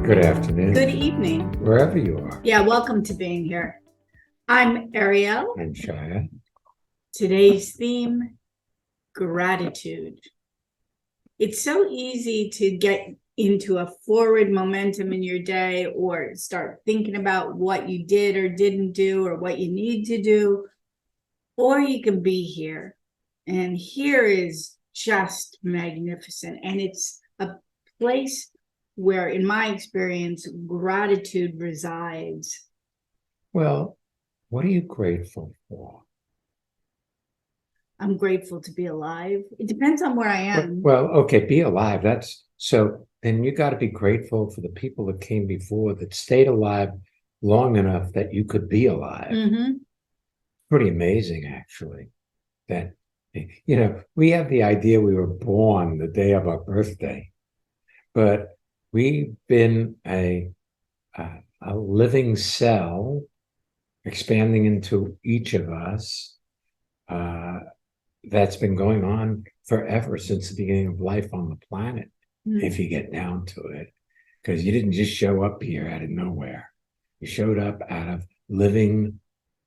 Good afternoon. Good evening. Wherever you are. Yeah, welcome to being here. I'm Ariel. And Shya. Today's theme, gratitude. It's so easy to get into a forward momentum in your day or start thinking about what you did or didn't do or what you need to do. Or you can be here. And here is just magnificent. And it's a place where, in my experience, gratitude resides. Well, what are you grateful for? I'm grateful to be alive. It depends on where I am. Well, okay, be alive. Then you got to be grateful for the people that came before that stayed alive long enough that you could be alive. Mm-hmm. Pretty amazing, actually. That, we have the idea we were born the day of our birthday, but we've been a living cell expanding into each of us that's been going on forever since the beginning of life on the planet, if you get down to it. Because you didn't just show up here out of nowhere. You showed up out of living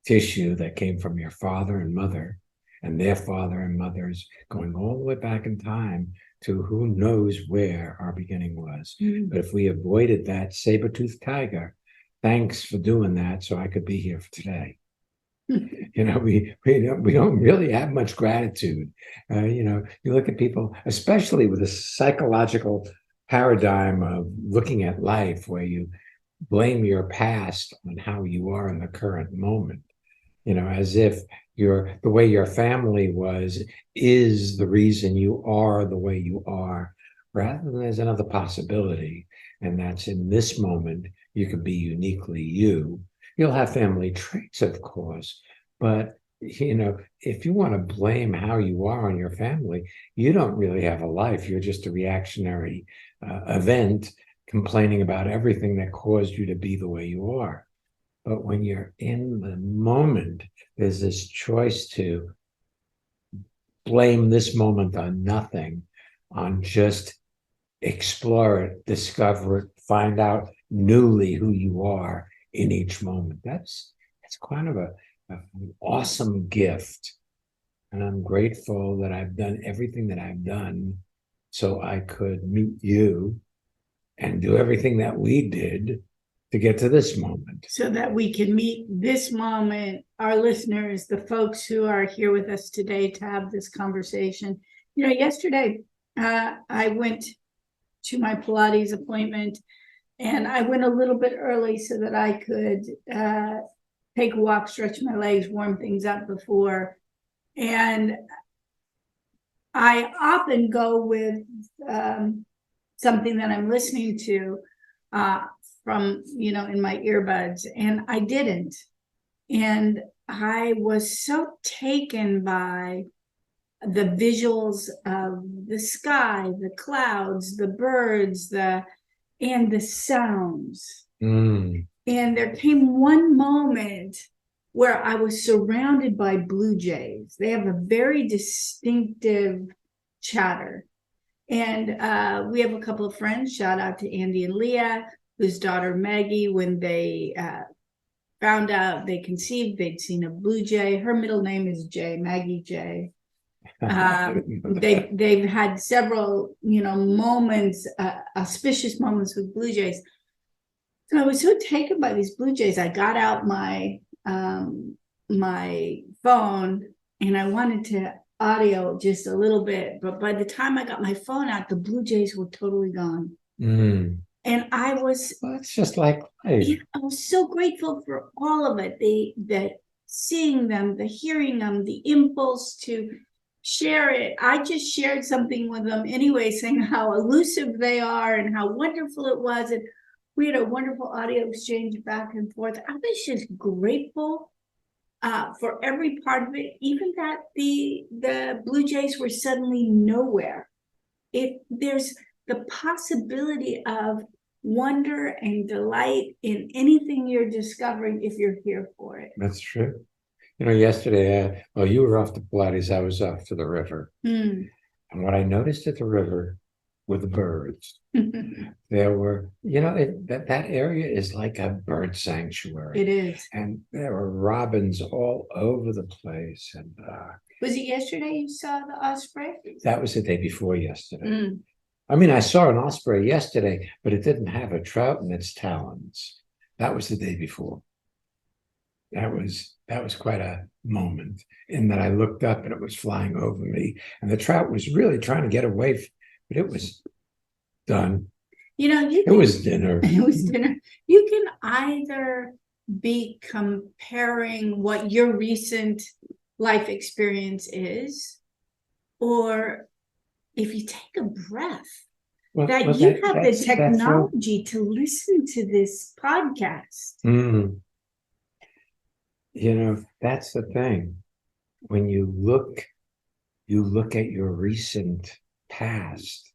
tissue that came from your father and mother and their father and mothers, going all the way back in time to who knows where our beginning was. But if we avoided that saber-toothed tiger, thanks for doing that so I could be here for today. We don't really have much gratitude. You look at people, especially with a psychological paradigm of looking at life where you blame your past on how you are in the current moment, as if the way your family was is the reason you are the way you are, rather than there's another possibility, and that's in this moment you can be uniquely you. You'll have family traits, of course, but if you want to blame how you are on your family, you don't really have a life. You're just a reactionary event complaining about everything that caused you to be the way you are. But when you're in the moment, there's this choice to blame this moment on nothing, on just explore it, discover it, find out newly who you are in each moment. That's kind of an awesome gift. And I'm grateful that I've done everything that I've done so I could meet you and do everything that we did to get to this moment. So that we can meet this moment, our listeners, the folks who are here with us today to have this conversation. Yesterday, I went to my Pilates appointment, and I went a little bit early so that I could take a walk, stretch my legs, warm things up before. And I often go with something that I'm listening to from, in my earbuds, and I didn't. And I was so taken by the visuals of the sky, the clouds, the birds, and the sounds. And there came one moment where I was surrounded by blue jays. They have a very distinctive chatter. And we have a couple of friends, shout out to Andy and Leah, whose daughter Maggie, when they found out they conceived, they'd seen a blue jay. Her middle name is Jay, Maggie Jay. They've had several, moments, auspicious moments with blue jays. So I was so taken by these blue jays. I got out my phone and I wanted to audio just a little bit, but by the time I got my phone out, the blue jays were totally gone. And I was, well, it's just like life. I was so grateful for all of it. The seeing them, the hearing them, the impulse to share it. I just shared something with them anyway, saying how elusive they are and how wonderful it was. And we had a wonderful audio exchange back and forth. I was just grateful for every part of it, even that the blue jays were suddenly nowhere. There's the possibility of wonder and delight in anything you're discovering if you're here for it. That's true. Yesterday, while you were off to Pilates, I was off to the river. And what I noticed at the river with the birds. There were, that area is like a bird sanctuary. It is. And there were robins all over the place. And was it yesterday you saw the osprey? That was the day before yesterday. I mean, I saw an osprey yesterday, but it didn't have a trout in its talons. That was the day before. That was quite a moment in that I looked up and it was flying over me, and the trout was really trying to get away, but it was done. It was dinner. It was dinner. You can either be comparing what your recent life experience is, or if you take a breath, you have the technology to listen to this podcast. That's the thing. When you look at your recent past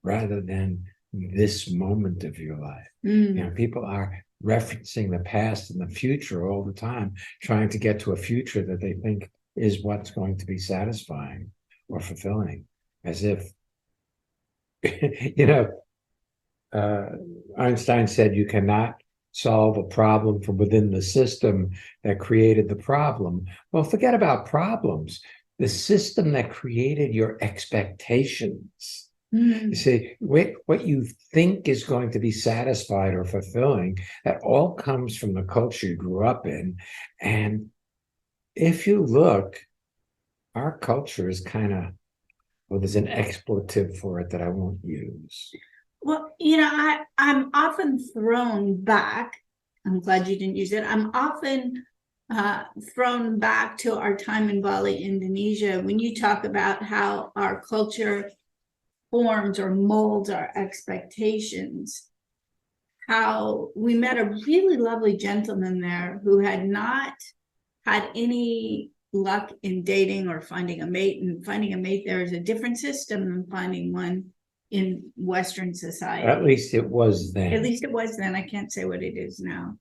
rather than this moment of your life. People are referencing the past and the future all the time, trying to get to a future that they think is what's going to be satisfying or fulfilling, as if Einstein said you cannot solve a problem from within the system that created the problem. Well, forget about problems. The system that created your expectations. You see, what you think is going to be satisfied or fulfilling, that all comes from the culture you grew up in. And if you look, our culture is kind of, well, there's an expletive for it that I won't use. Well, I'm often thrown back. I'm glad you didn't use it. I'm often thrown back to our time in Bali, Indonesia, when you talk about how our culture forms or molds our expectations. How we met a really lovely gentleman there who had not had any luck in dating or finding a mate, and finding a mate there is a different system than finding one in Western society. At least it was then. I can't say what it is now.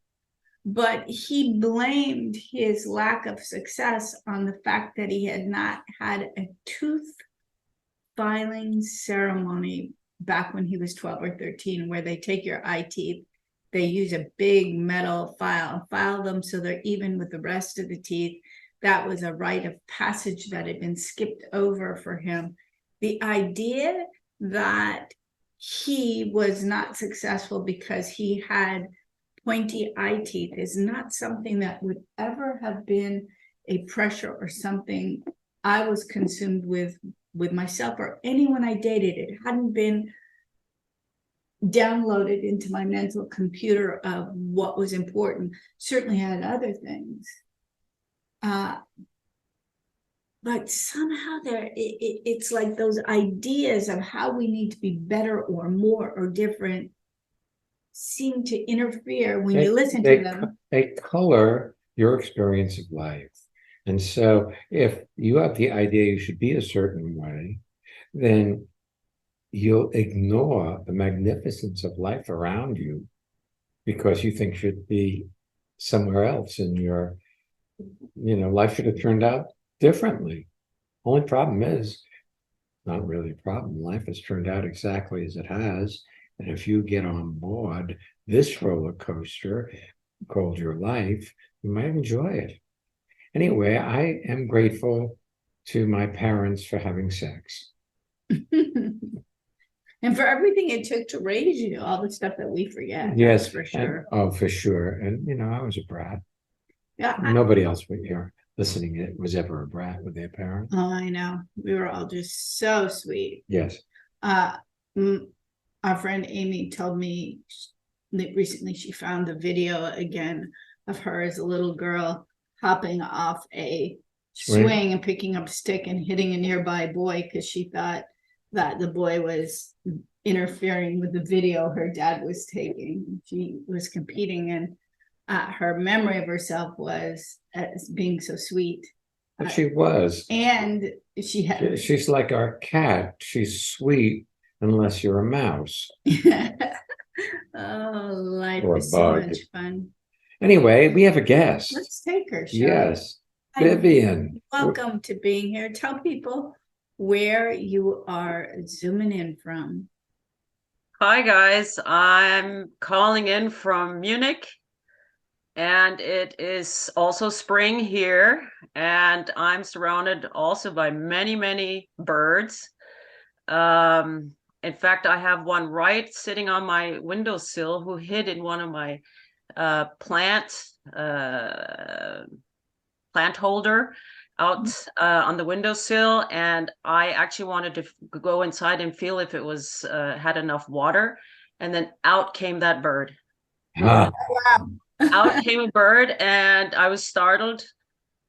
But he blamed his lack of success on the fact that he had not had a tooth filing ceremony back when he was 12 or 13, where they take your eye teeth, they use a big metal file them so they're even with the rest of the teeth. That was a rite of passage that had been skipped over for him. The idea that he was not successful because he had pointy eye teeth is not something that would ever have been a pressure or something I was consumed with myself or anyone I dated. It hadn't been downloaded into my mental computer of what was important. Certainly had other things. But somehow it's like those ideas of how we need to be better or more or different seem to interfere when you listen to them. They color your experience of life. And so if you have the idea you should be a certain way, then you'll ignore the magnificence of life around you because you think should be somewhere else in your, life should have turned out differently. Only problem is, not really a problem. Life has turned out exactly as it has. And if you get on board this roller coaster called your life, you might enjoy it. Anyway, I am grateful to my parents for having sex. And for everything it took to raise you, all the stuff that we forget. Yes, for sure. For sure. And, I was a brat. Yeah. Nobody else here listening it was ever a brat with their parents. Oh, I know. We were all just so sweet. Yes. Our friend Amy told me that recently she found the video again of her as a little girl hopping off a swing and picking up a stick and hitting a nearby boy because she thought that the boy was interfering with the video her dad was taking. She was competing, and her memory of herself was as being so sweet. But she was. And she's like our cat. She's sweet unless you're a mouse. Oh, life is bug. So much fun. Anyway, we have a guest. Let's take her. Yes. Vivian. Welcome to being here. Tell people where you are zooming in from. Hi guys, I'm calling in from Munich and it is also spring here and I'm surrounded also by many, many birds. Um, in fact, I have one right sitting on my windowsill who hid in one of my uh, plant holder out on the windowsill, and I actually wanted to go inside and feel if it was had enough water, and then out came that bird. Ah, Out came a bird, and I was startled.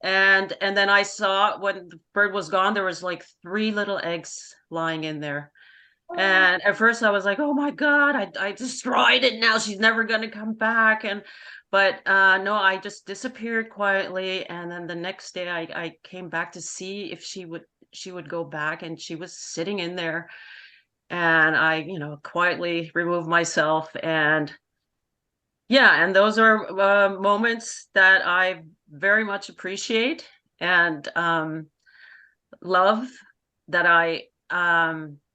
And then I saw when the bird was gone, there was like 3 little eggs lying in there. And at first I was like, oh my God, I destroyed it. Now she's never gonna come back. But no, I just disappeared quietly. And then the next day I came back to see if she would go back, and she was sitting in there. And I, quietly removed myself. And yeah, and those are moments that I very much appreciate and love, that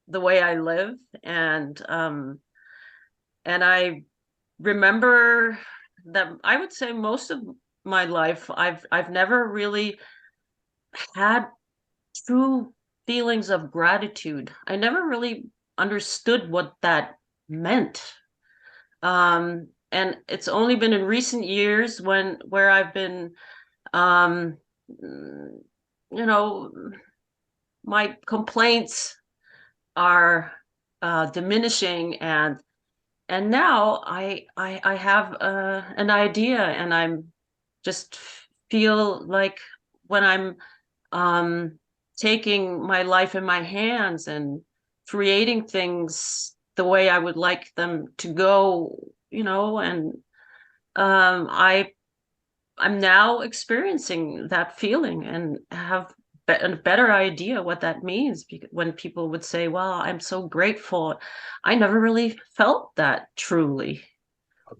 the way I live. And I remember that I would say most of my life I've never really had true feelings of gratitude. I never really understood what that meant. And it's only been in recent years where I've been um you know my complaints are diminishing, and now I have an idea, and I'm just feel like when I'm um taking my life in my hands and creating things the way I would like them to go, and I I'm now experiencing that feeling and have a better idea what that means. When people would say, well, I'm so grateful, I never really felt that truly.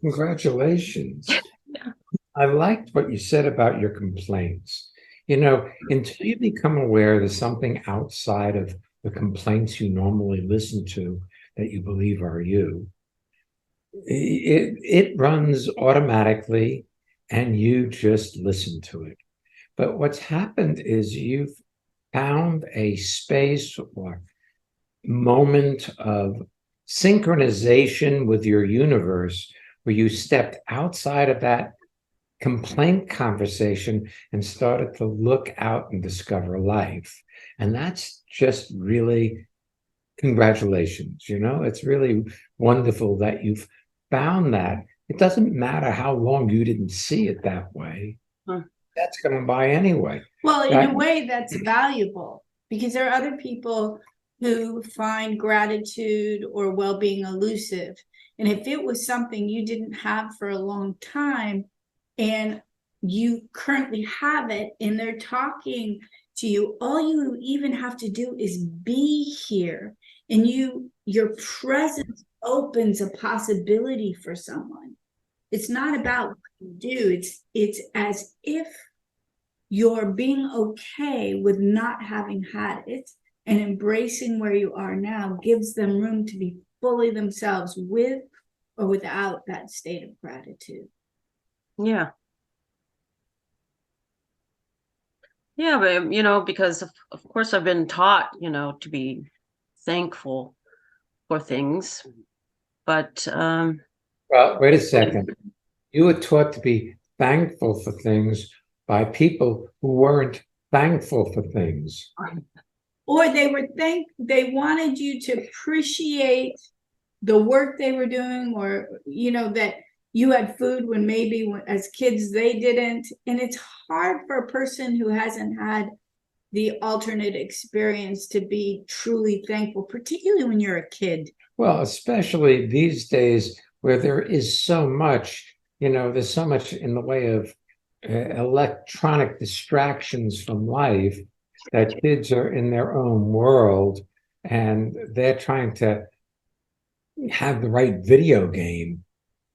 congratulations. Yeah. I liked what you said about your complaints. Until you become aware there's something outside of the complaints you normally listen to that you believe are you, it runs automatically and you just listen to it. But what's happened is you've found a space or moment of synchronization with your universe where you stepped outside of that complaint conversation and started to look out and discover life. And that's just really congratulations. It's really wonderful that you've found that. It doesn't matter how long you didn't see it that way. Huh. That's coming by anyway. Well, in a way, that's valuable because there are other people who find gratitude or well-being elusive. And if it was something you didn't have for a long time and you currently have it and they're talking to you, all you even have to do is be here, and your presence opens a possibility for someone. It's not about what you do. It's as if you're being okay with not having had it, and embracing where you are now gives them room to be fully themselves with or without that state of gratitude. Yeah. Yeah, but because of course I've been taught, to be thankful for things, but Well, wait a second. You were taught to be thankful for things by people who weren't thankful for things. Or they wanted you to appreciate the work they were doing, or that you had food when maybe as kids they didn't. And it's hard for a person who hasn't had the alternate experience to be truly thankful, particularly when you're a kid. Well, especially these days where there is so much, there's so much in the way of electronic distractions from life that kids are in their own world and they're trying to have the right video game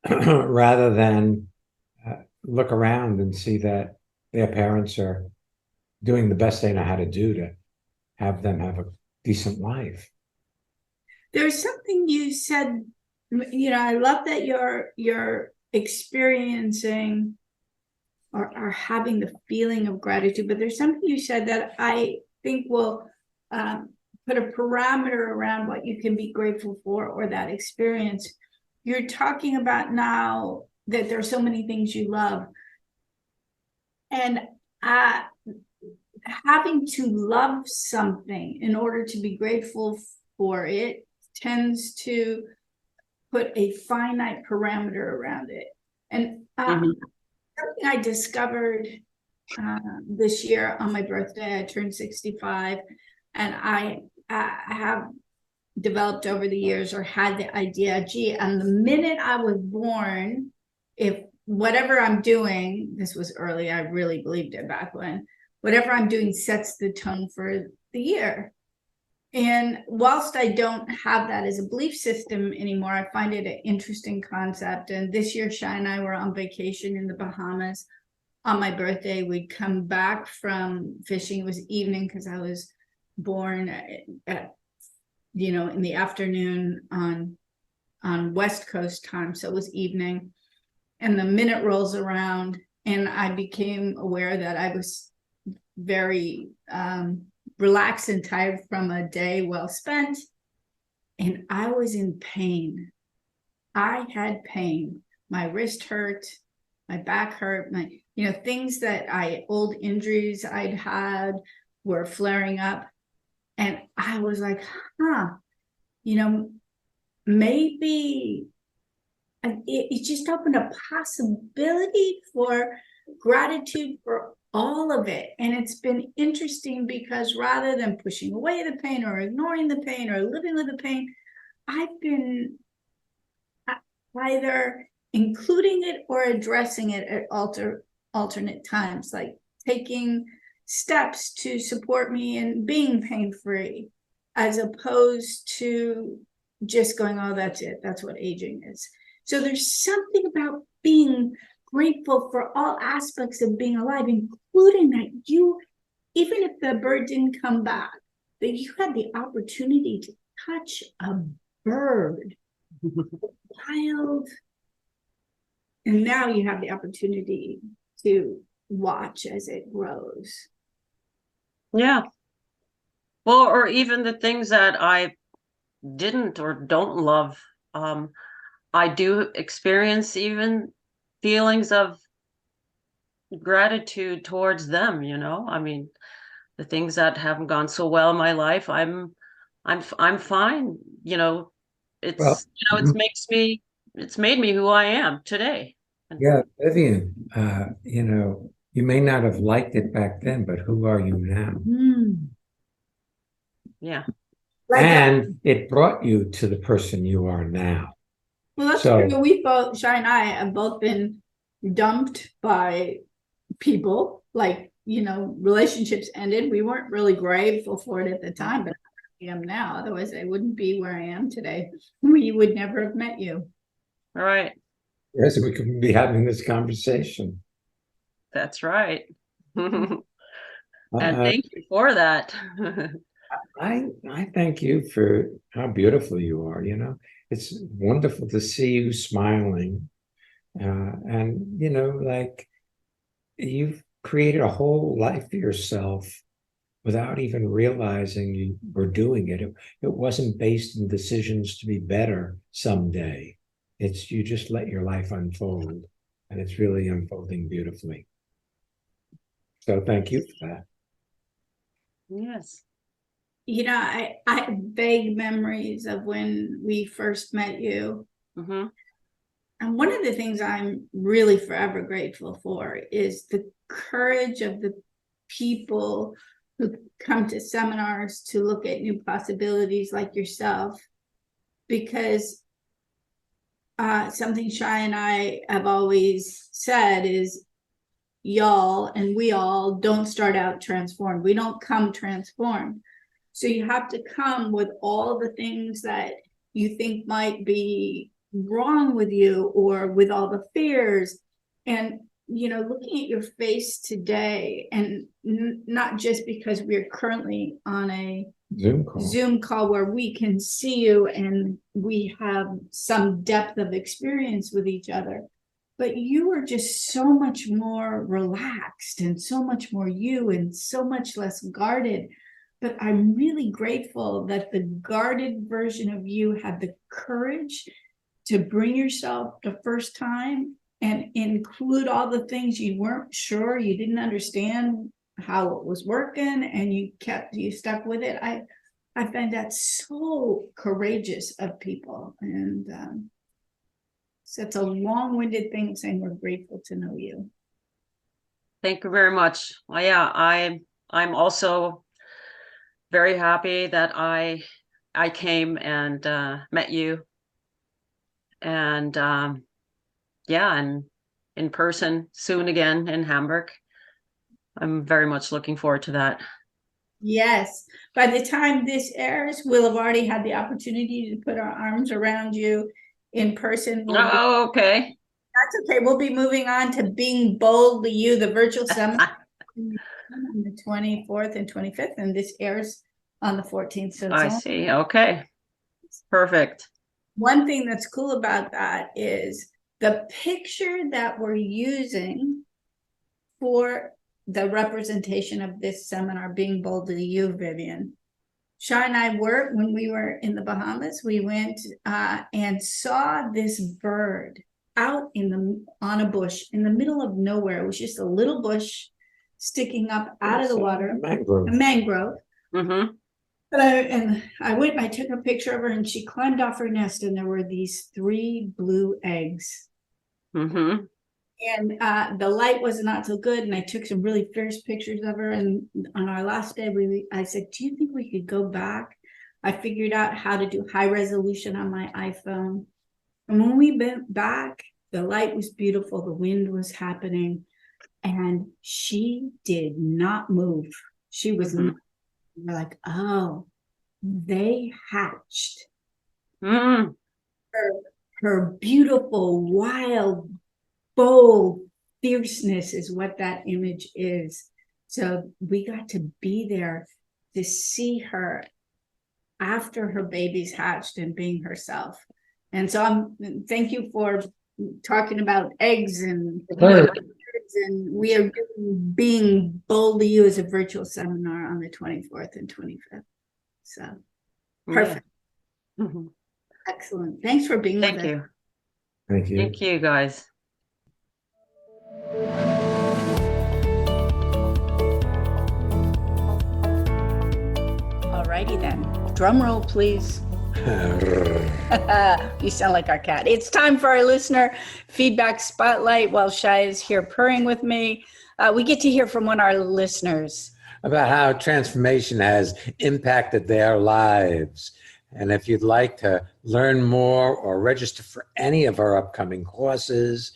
rather than look around and see that their parents are doing the best they know how to do to have them have a decent life. There's something you said, I love that you're experiencing or having the feeling of gratitude, but there's something you said that I think will put a parameter around what you can be grateful for, or that experience. You're talking about now that there's so many things you love, and having to love something in order to be grateful for it tends to put a finite parameter around it. And something I discovered this year on my birthday, I turned 65, and I have developed over the years, or had the idea, gee, on the minute I was born, if whatever I'm doing, this was early, I really believed it back when, whatever I'm doing sets the tone for the year. And whilst I don't have that as a belief system anymore, I find it an interesting concept. And this year, Shya and I were on vacation in the Bahamas. On my birthday, we'd come back from fishing. It was evening because I was born at in the afternoon on West Coast time. So it was evening. And the minute rolls around, and I became aware that I was very relaxed and tired from a day well spent, and I was in pain. I had pain. My wrist hurt, my back hurt, my things that old injuries I'd had were flaring up, and I was like, maybe it just opened a possibility for gratitude for all of it. And it's been interesting because rather than pushing away the pain or ignoring the pain or living with the pain, I've been either including it or addressing it at alternate times, like taking steps to support me in being pain-free, as opposed to just going, oh, that's it, that's what aging is. So there's something about being grateful for all aspects of being alive, including that you, even if the bird didn't come back, that you had the opportunity to touch a bird, wild, and now you have the opportunity to watch as it grows. Yeah. Well, or even the things that I didn't or don't love, I do experience even feelings of gratitude towards them, I mean, the things that haven't gone so well in my life, I'm fine, it's it's made me who I am today. Yeah, Vivian, you may not have liked it back then, but who are you now? Yeah. And it brought you to the person you are now. Well, that's true. We both, Shya and I, have both been dumped by people. Like, relationships ended. We weren't really grateful for it at the time, but I am now. Otherwise, I wouldn't be where I am today. We would never have met you. All right. Yes, we couldn't be having this conversation. That's right. And thank you for that. I thank you for how beautiful you are. It's wonderful to see you smiling, and like you've created a whole life for yourself without even realizing you were doing it. It wasn't based in decisions to be better someday. It's you just let your life unfold, and it's really unfolding beautifully. So thank you for that. Yes. I have vague memories of when we first met you. Mm-hmm. And one of the things I'm really forever grateful for is the courage of the people who come to seminars to look at new possibilities like yourself, because something Shya and I have always said is y'all and we all don't start out transformed. We don't come transformed. So you have to come with all the things that you think might be wrong with you, or with all the fears. And, looking at your face today, and not just because we're currently on a Zoom call where we can see you and we have some depth of experience with each other. But you are just so much more relaxed and so much more you and so much less guarded. But I'm really grateful that the guarded version of you had the courage to bring yourself the first time and include all the things you weren't sure, you didn't understand how it was working, and you stuck with it. I find that so courageous of people, and so it's a long-winded thing saying we're grateful to know you. Thank you very much. Well, yeah, I'm also very happy that I came and met you, and yeah, and in person soon again in Hamburg. I'm very much looking forward to that. Yes. By the time this airs, we'll have already had the opportunity to put our arms around you in person. Oh, okay. That's okay. We'll be moving on to Being Boldly You, the virtual seminar on the 24th and 25th, and this airs on the 14th. So I see. Okay. Perfect. One thing that's cool about that is the picture that we're using for the representation of this seminar, Being Boldly You, Vivian. Shya and I when we were in the Bahamas, we went and saw this bird out on a bush in the middle of nowhere. It was just a little bush sticking up out of the water, a mangrove. Mm-hmm. But I took a picture of her, and she climbed off her nest, and there were these 3 blue eggs. Mm-hmm. And the light was not so good, and I took some really fierce pictures of her. And on our last day, I said, do you think we could go back? I figured out how to do high resolution on my iPhone. And when we went back, the light was beautiful, the wind was happening, and she did not move. She was we're like, oh, they hatched. Mm-hmm. Her beautiful, wild, bold fierceness is what that image is. So we got to be there to see her after her baby's hatched and being herself. And so thank you for talking about eggs and we are doing Being Boldly You as a virtual seminar on the 24th and 25th. So perfect. Yeah. Mm-hmm. Excellent. Thanks for being with us. Thank you. Thank you. Thank you, guys. Alrighty then. Drum roll, please. You sound like our cat. It's time for our listener feedback spotlight. While Shya is here purring with me, we get to hear from one of our listeners about how transformation has impacted their lives. And if you'd like to learn more or register for any of our upcoming courses,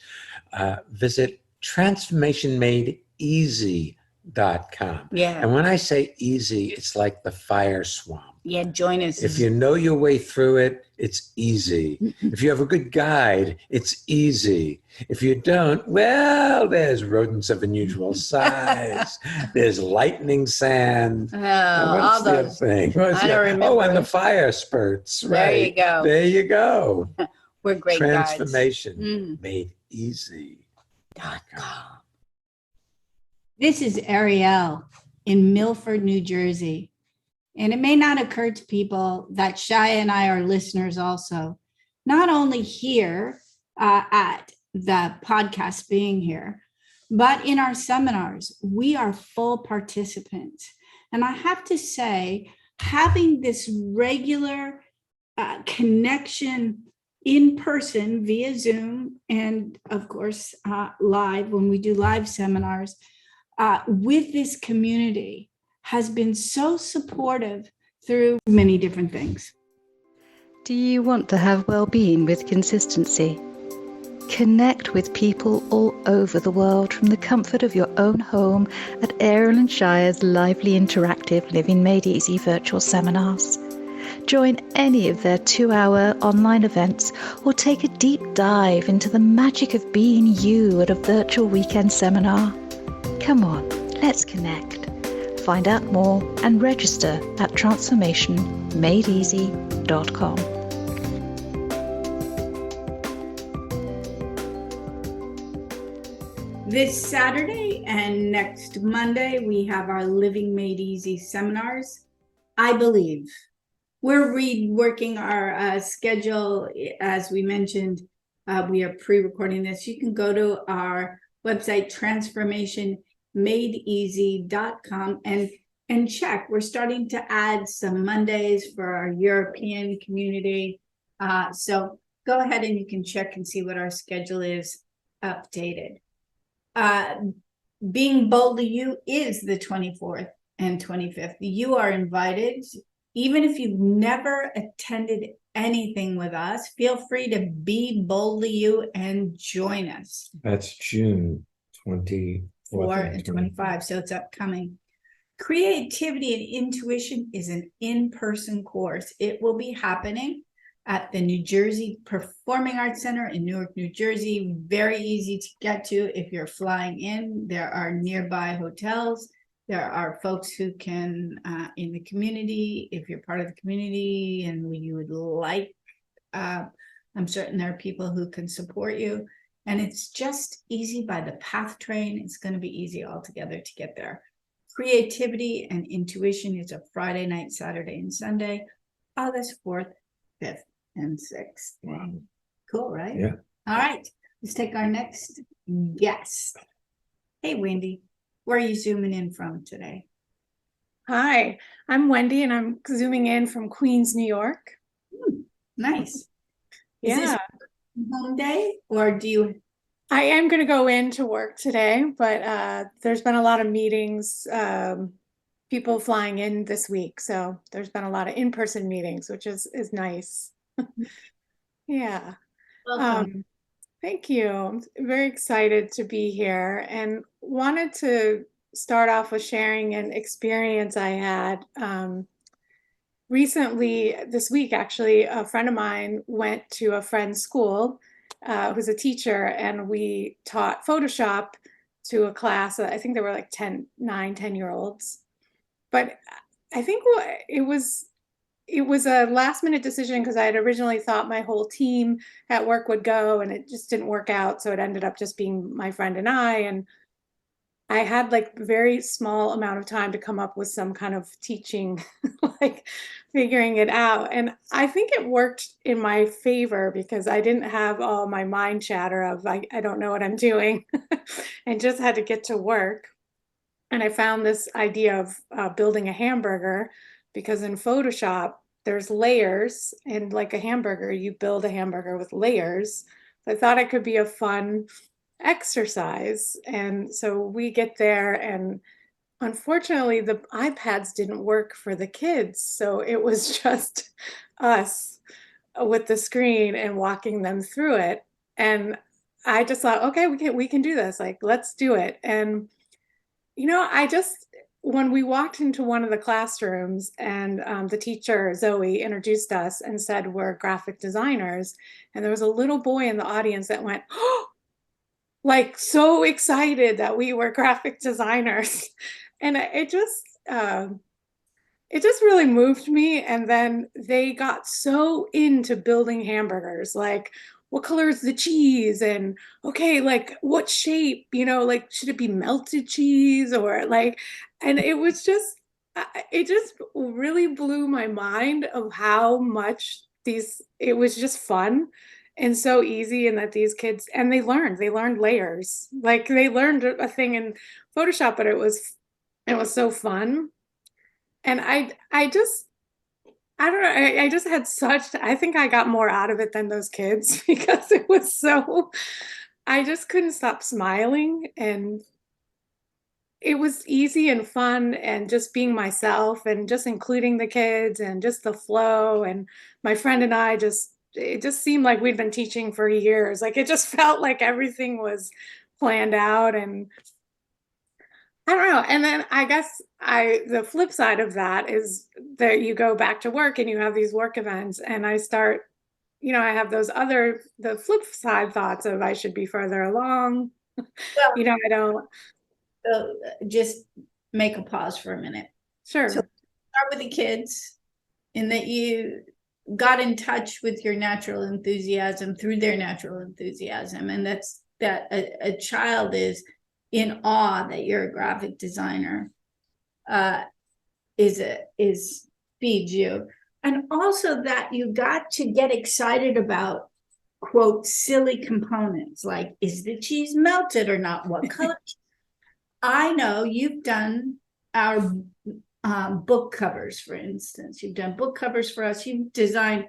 visit transformationmadeeasy.com. Yeah. And when I say easy, it's like the fire swamp. Yeah, join us. If you know your way through it, it's easy. If you have a good guide, it's easy. If you don't, well, there's rodents of unusual size. There's lightning sand. All those thing? I don't remember. Oh, and the fire spurts. Right. There you go. There you go. We're great Transformation made easy.com. This is Ariel in Milford, New Jersey. And it may not occur to people that Shya and I are listeners also, not only here at the podcast being here, but in our seminars. We are full participants. And I have to say, having this regular connection in person via Zoom and, of course, live when we do live seminars with this community has been so supportive through many different things. Do you want to have well-being with consistency? Connect with people all over the world from the comfort of your own home at Ariel and Shya's lively interactive Living Made Easy virtual seminars. Join any of their 2-hour online events or take a deep dive into the magic of being you at a virtual weekend seminar. Come on, let's connect. find out more and register at transformationmadeeasy.com. This Saturday and next Monday, we have our Living Made Easy seminars. I believe we're reworking our schedule. As we mentioned, we are pre-recording this. You can go to our website, transformationmadeeasy.com, and check. We're starting to add some Mondays for our European community. So go ahead and you can check and see what our schedule is updated. Being Boldly You is the 24th and 25th. You are invited. Even if you've never attended anything with us, feel free to be Boldly You and join us. That's June 24th and 25, so it's upcoming. Creativity and Intuition is an in-person course. It will be happening at the New Jersey Performing Arts Center in Newark, New Jersey. Very easy to get to if you're flying in. There are nearby hotels. There are folks who can, in the community, if you're part of the community and you would like, I'm certain there are people who can support you. And it's just easy by the PATH train. It's going to be easy altogether to get there. Creativity and Intuition is a Friday night, Saturday, and Sunday, August 4th, 5th, and 6th. Wow. Cool, right? Yeah. All right. Let's take our next guest. Hey, Wendy. Where are you zooming in from today? Hi, I'm Wendy, and I'm zooming in from Queens, New York. Nice. Is Yeah, this home day, or do you? I am going to go into work today, but there's been a lot of meetings, people flying in this week. So there's been a lot of in-person meetings, which is nice. Yeah. Welcome. Thank you. I'm very excited to be here and wanted to start off with sharing an experience I had recently. This week, actually, a friend of mine went to a friend's school who's a teacher, and we taught Photoshop to a class. I think there were like 10-year-olds. But I think it was a last minute decision because I had originally thought my whole team at work would go, and it just didn't work out. So it ended up just being my friend and I. And I had like very small amount of time to come up with some kind of teaching, like figuring it out. And I think it worked in my favor because I didn't have all my mind chatter of I don't know what I'm doing and just had to get to work. And I found this idea of building a hamburger because in Photoshop, there's layers, and like a hamburger, you build a hamburger with layers. So I thought it could be a fun exercise. And so we get there, and unfortunately, the iPads didn't work for the kids. So it was just us with the screen and walking them through it. And I just thought, okay, we can do this. Like, let's do it. And when we walked into one of the classrooms and the teacher, Zoe, introduced us and said, we're graphic designers. And there was a little boy in the audience that went, oh, like so excited that we were graphic designers. And it just really moved me. And then they got so into building hamburgers, like, what color is the cheese? And okay, like what shape, like should it be melted cheese or like, and it just really blew my mind of how much it was just fun and so easy. And that these kids, and they learned layers, like they learned a thing in Photoshop, but it was so fun. And I don't know. I just had I think I got more out of it than those kids because it was I just couldn't stop smiling, and it was easy and fun and just being myself and just including the kids and just the flow. And my friend and I it just seemed like we'd been teaching for years. Like it just felt like everything was planned out, and I don't know. And then I guess the flip side of that is that you go back to work and you have these work events, and I start, I have the flip side thoughts of I should be further along. Well, I don't. just make a pause for a minute. Sure. So start with the kids, in that you got in touch with your natural enthusiasm through their natural enthusiasm, and that's that a child is in awe that you're a graphic designer, is feeds you. And also that you got to get excited about, quote, silly components, like, is the cheese melted or not? What color? I know you've done our book covers, for instance. You've done book covers for us. You've designed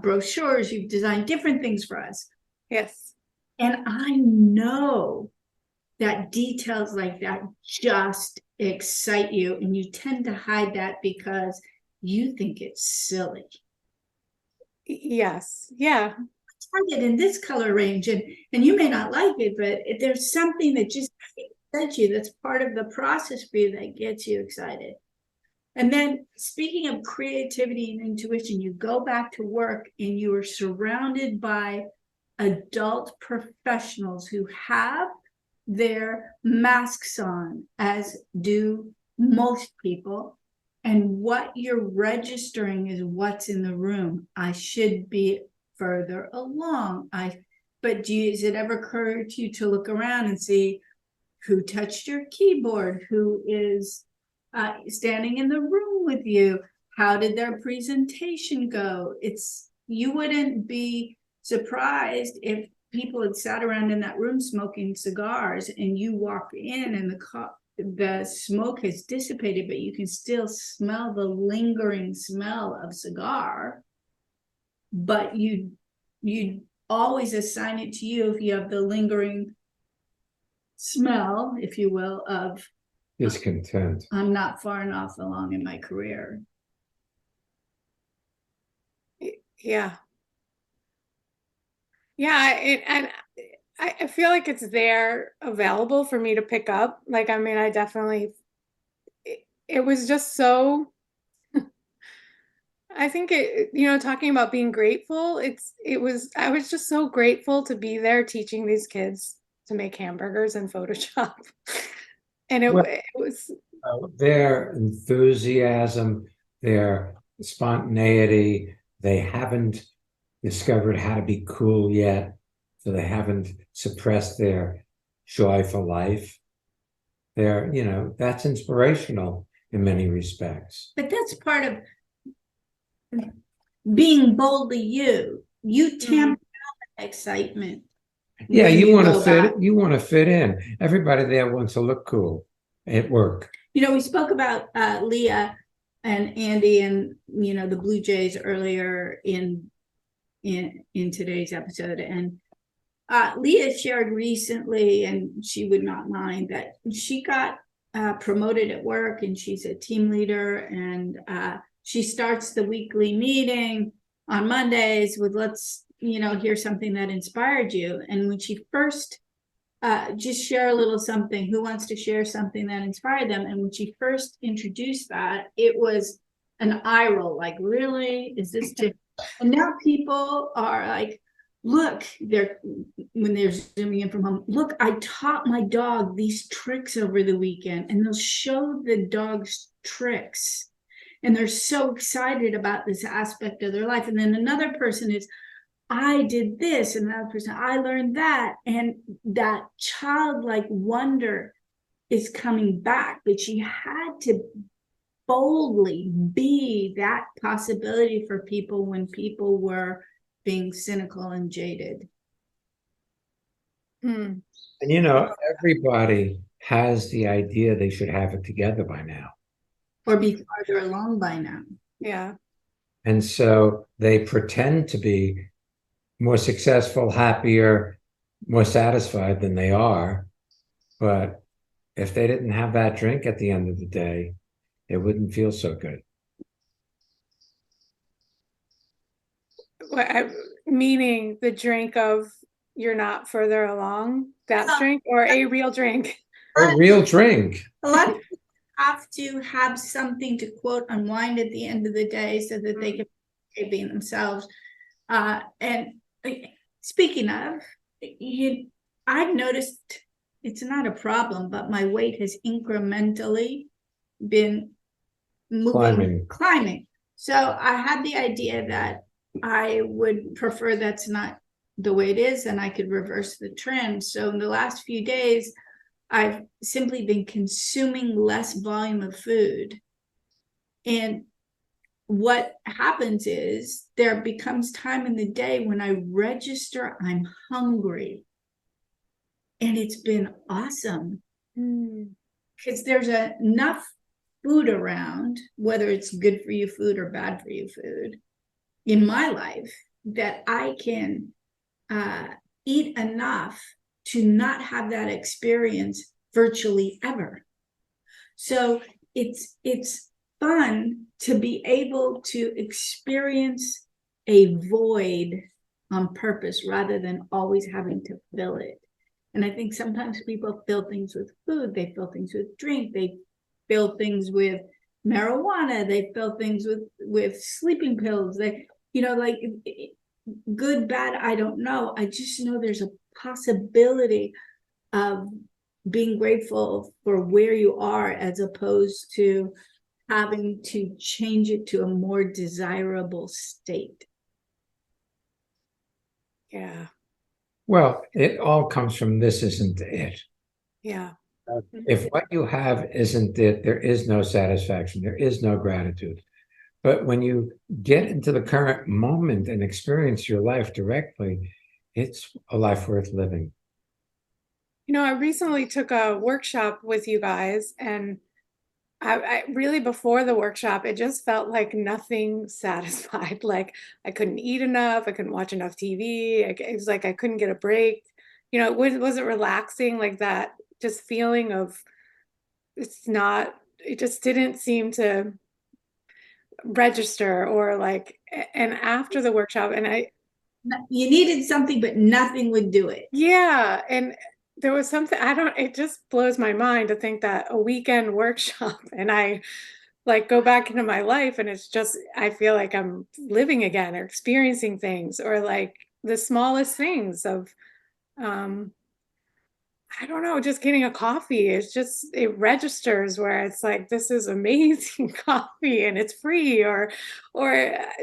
brochures. You've designed different things for us. Yes. And I know that details like that just excite you, and you tend to hide that because you think it's silly. Yes. Yeah. Target in this color range, and you may not like it, but there's something that just excites you, that's part of the process for you, that gets you excited. And then, speaking of creativity and intuition, you go back to work and you are surrounded by adult professionals who have their masks on, as do most people. And what you're registering is what's in the room. I should be further along. But does it ever occur to you to look around and see who touched your keyboard, who is standing in the room with you? How did their presentation go? You wouldn't be surprised if people had sat around in that room smoking cigars, and you walk in and the smoke has dissipated, but you can still smell the lingering smell of cigar. But you always assign it to you if you have the lingering smell, if you will, of discontent. I'm not far enough along in my career. Yeah. Yeah. And I feel like it's there available for me to pick up. Like, I mean, I definitely, it was just so, I think talking about being grateful, I was just so grateful to be there teaching these kids to make hamburgers in Photoshop. And it was their enthusiasm, their spontaneity. They haven't discovered how to be cool yet, so they haven't suppressed their joy for life. That's inspirational in many respects. But that's part of being boldly you. You tamp down excitement. Yeah, you want to fit. You want to fit in. Everybody there wants to look cool at work. We spoke about Leah and Andy and the Blue Jays earlier in today's episode, and Leah shared recently, and she would not mind, that she got promoted at work, and she's a team leader, and she starts the weekly meeting on Mondays with, let's hear something that inspired you. And when she first just share a little something, who wants to share something that inspired them? And when she first introduced that, it was an eye roll, like, really? Is this different? And now people are like, look, when they're zooming in from home, look, I taught my dog these tricks over the weekend, and they'll show the dog's tricks, and they're so excited about this aspect of their life. And then another person is, I did this, and another person, I learned that. And that childlike wonder is coming back, but she had to boldly be that possibility for people when people were being cynical and jaded. And everybody has the idea they should have it together by now, or be farther along by now. Yeah. And so they pretend to be more successful, happier, more satisfied than they are. But if they didn't have that drink at the end of the day, it wouldn't feel so good. Meaning the drink of you're not further along, that drink, or a real drink? A real drink. A lot of people have to have something to, quote, unwind at the end of the day so that they can be themselves. And speaking of, I've noticed it's not a problem, but my weight has incrementally been climbing. So I had the idea that I would prefer that's not the way it is, and I could reverse the trend. So in the last few days, I've simply been consuming less volume of food. And what happens is there becomes time in the day when I register I'm hungry. And it's been awesome because there's enough food around, whether it's good for you food or bad for you food, in my life, that I can eat enough to not have that experience virtually ever. So it's fun to be able to experience a void on purpose rather than always having to fill it. And I think sometimes people fill things with food, they fill things with drink, they fill things with marijuana, they fill things with sleeping pills. They, like good, bad, I don't know. I just know there's a possibility of being grateful for where you are as opposed to having to change it to a more desirable state. Yeah. Well, it all comes from this isn't it. Yeah. If what you have isn't it, there is no satisfaction, there is no gratitude. But when you get into the current moment and experience your life directly, it's a life worth living. I recently took a workshop with you guys, and I really, before the workshop, it just felt like nothing satisfied. Like I couldn't eat enough, I couldn't watch enough TV. It was like I couldn't get a break. It wasn't relaxing, like that just feeling of it just didn't seem to register, or like, and after the workshop, and you needed something, but nothing would do it. Yeah. And there was something, it just blows my mind to think that a weekend workshop and I like go back into my life and it's just, I feel like I'm living again or experiencing things, or like the smallest things of, I don't know, just getting a coffee. It registers where it's like, this is amazing coffee and it's free, or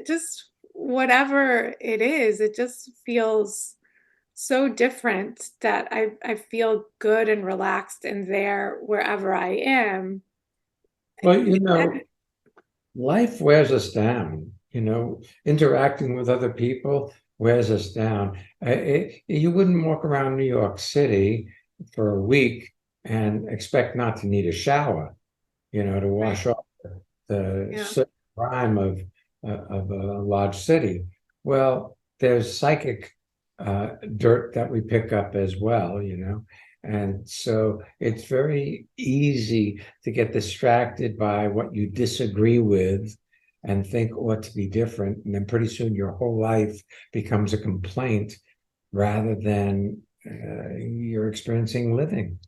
just whatever it is. It just feels so different that I feel good and relaxed and there wherever I am. Well, life wears us down, interacting with other people wears us down. You wouldn't walk around New York City for a week and expect not to need a shower, to wash off the grime of a large city. Well, there's psychic dirt that we pick up as well, and so it's very easy to get distracted by what you disagree with and think ought to be different. And then pretty soon your whole life becomes a complaint rather than you're experiencing living.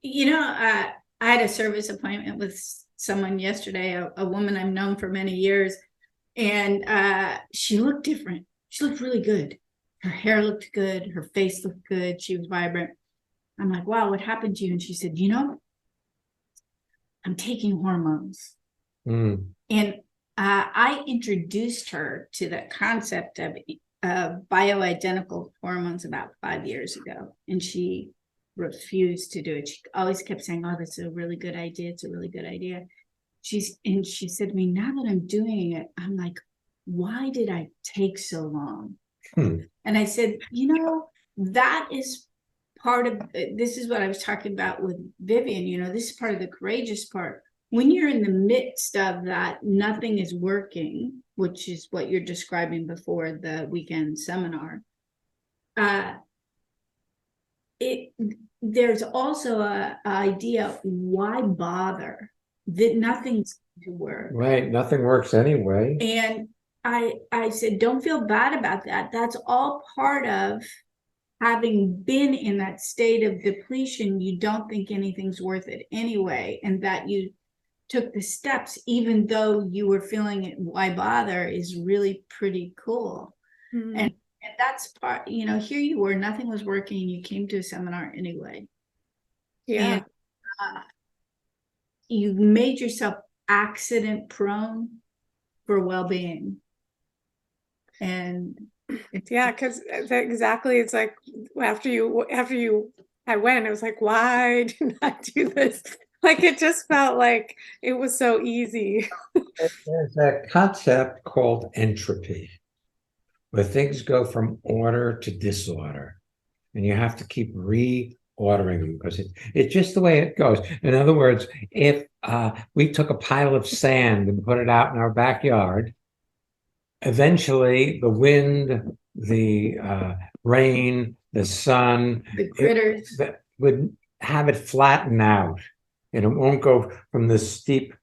I had a service appointment with someone yesterday, a woman I've known for many years, and she looked different. She looked really good. Her hair looked good. Her face looked good. She was vibrant. I'm like, wow, what happened to you? And she said, I'm taking hormones. And I introduced her to the concept of bioidentical hormones about 5 years ago. And she refused to do it. She always kept saying, oh, that's a really good idea. It's a really good idea. She said to me, now that I'm doing it, I'm like, why did I take so long? And I said, that is part of, this is what I was talking about with Vivian, this is part of the courageous part. When you're in the midst of that, nothing is working, which is what you're describing before the weekend seminar. There's also a idea, why bother? That nothing's going to work. Right, nothing works anyway. And I said, don't feel bad about that. That's all part of having been in that state of depletion. You don't think anything's worth it anyway, and that you took the steps, even though you were feeling it, why bother, is really pretty cool. And that's part, here you were, nothing was working, you came to a seminar anyway. Yeah. And you made yourself accident prone for well-being. And Yeah, because exactly, it's like I went, it was like, why didn't I do this? Like it just felt like it was so easy. There's a concept called entropy, where things go from order to disorder, and you have to keep reordering them because it's just the way it goes. In other words, if we took a pile of sand and put it out in our backyard, eventually the wind, the rain, the sun, the critters. that would have it flatten out, and it won't go from this steep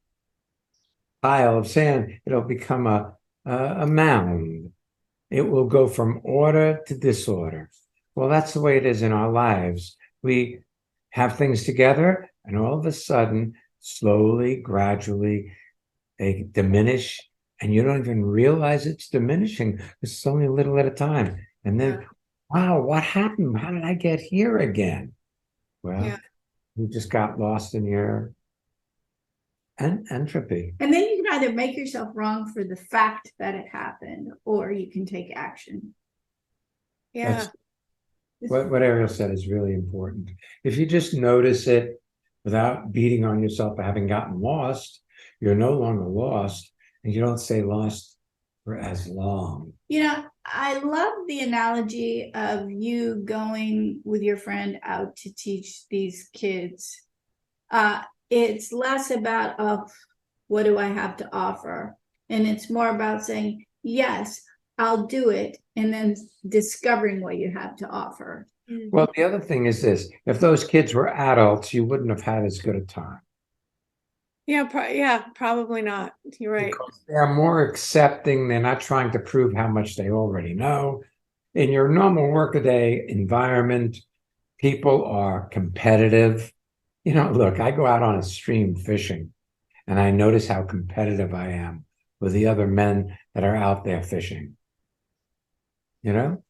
pile of sand. It'll become a mound. It will go from order to disorder. Well, that's the way it is in our lives. We have things together, and all of a sudden, slowly, gradually, they diminish, and you don't even realize it's diminishing. It's only a little at a time. And then, wow, what happened? How did I get here again? Well, you just got lost in your entropy. And then you can either make yourself wrong for the fact that it happened, or you can take action. Yeah. What Ariel said is really important. If you just notice it without beating on yourself for having gotten lost, you're no longer lost, and you don't stay lost for as long. You know, I love the analogy of you going with your friend out to teach these kids. It's less about, what do I have to offer? And it's more about saying, yes, I'll do it, and then discovering what you have to offer. Well, the other thing is this: if those kids were adults, you wouldn't have had as good a time. Yeah, probably not. You're right. Because they're more accepting. They're not trying to prove how much they already know. In your normal workaday environment, people are competitive. You know, look, I go out on a stream fishing, and I notice how competitive I am with the other men that are out there fishing. You know,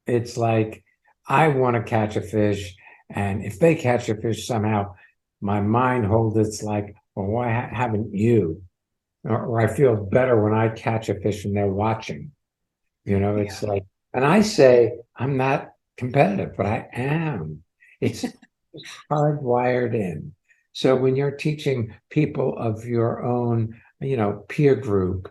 it's like I want to catch a fish, and if they catch a fish somehow, my mind holds it's like, well, why haven't you? Or I feel better when I catch a fish and they're watching. You know, it's like, and I say I'm not competitive, but I am. It's hardwired in. So when you're teaching people of your own, peer group,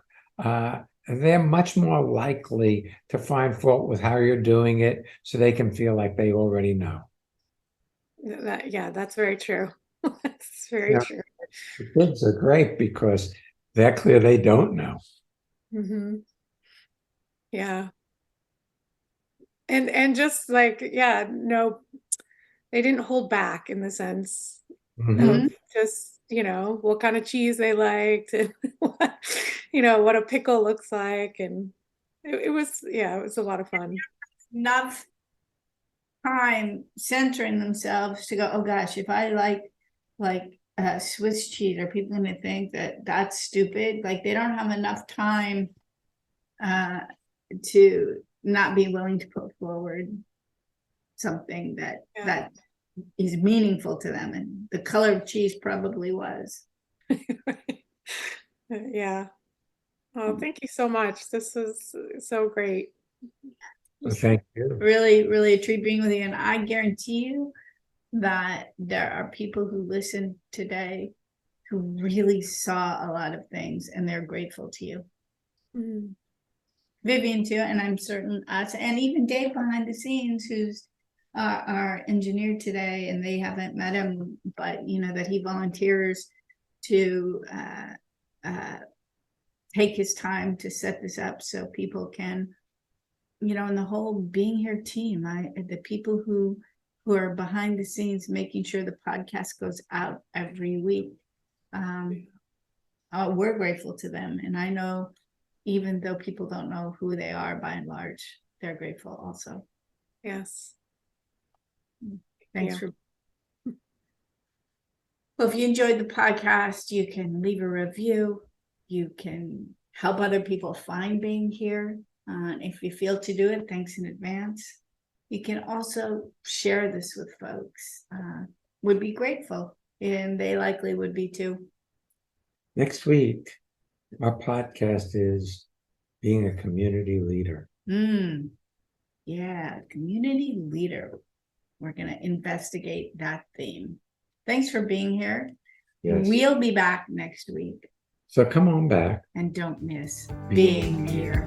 they're much more likely to find fault with how you're doing it, so they can feel like they already know. That's very true. That's very true. The kids are great because they're clear they don't know. Mm-hmm. Yeah. And just like, no, they didn't hold back in the sense of just, what kind of cheese they liked and what a pickle looks like. And it was a lot of fun. Enough time centering themselves to go, oh gosh, if I like Swiss cheese, are people going to think that that's stupid? Like they don't have enough time to not be willing to put forward something that is meaningful to them, and the color of cheese probably was. Yeah. Oh, thank you so much. This is so great. Well, thank you. Really, really a treat being with you, and I guarantee you that there are people who listen today who really saw a lot of things, and they're grateful to you. Vivian too, and I'm certain us, and even Dave behind the scenes, who's our engineer today, and they haven't met him, but that he volunteers to take his time to set this up so people can, and the whole being here team, the people who are behind the scenes making sure the podcast goes out every week. We're grateful to them, and I know even though people don't know who they are, by and large, they're grateful also. Yes. Thanks for. Well, if you enjoyed the podcast, you can leave a review. You can help other people find being here. If you feel to do it, thanks in advance. You can also share this with folks. would be grateful, and they likely would be too. Next week, our podcast is being a community leader. Yeah, community leader. We're going to investigate that theme. Thanks for being here. Yes. We'll be back next week. So come on back. And don't miss being here.